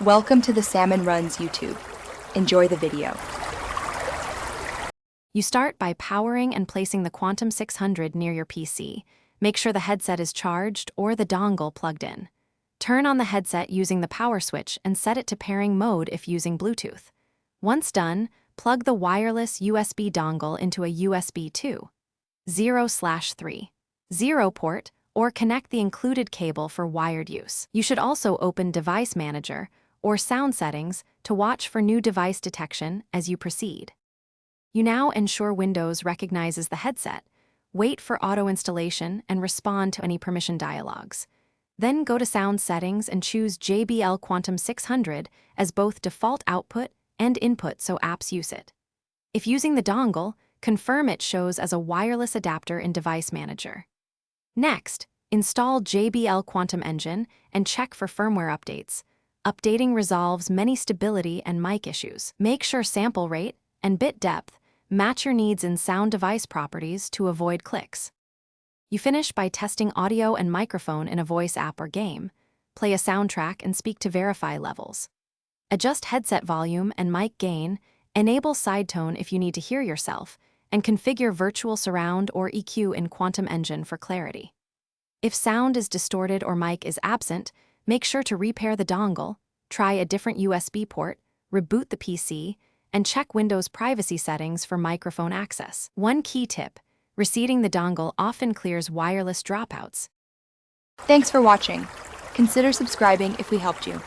Welcome to the Salmon Runs YouTube. Enjoy the video. You start by powering and placing the Quantum 600 near your PC. Make sure the headset is charged or the dongle plugged in. Turn on the headset using the power switch and set it to pairing mode if using Bluetooth. Once done, plug the wireless USB dongle into a USB 2.0/3 0 port or connect the included cable for wired use. You should also open Device Manager or Sound Settings to watch for new device detection as you proceed. You now ensure Windows recognizes the headset, wait for auto installation, and respond to any permission dialogues. Then go to Sound Settings and choose JBL Quantum 600 as both default output and input so apps use it. If using the dongle, confirm it shows as a wireless adapter in Device Manager. Next, install JBL Quantum Engine and check for firmware updates. Updating resolves many stability and mic issues. Make sure sample rate and bit depth match your needs in sound device properties to avoid clicks. You finish by testing audio and microphone in a voice app or game. Play a soundtrack and speak to verify levels. Adjust headset volume and mic gain, enable side tone if you need to hear yourself, and configure virtual surround or EQ in Quantum Engine for clarity. If sound is distorted or mic is absent, make sure to repair the dongle, try a different USB port, reboot the PC, and check Windows privacy settings for microphone access. One key tip: reseating the dongle often clears wireless dropouts. Thanks for watching. Consider subscribing if we helped you.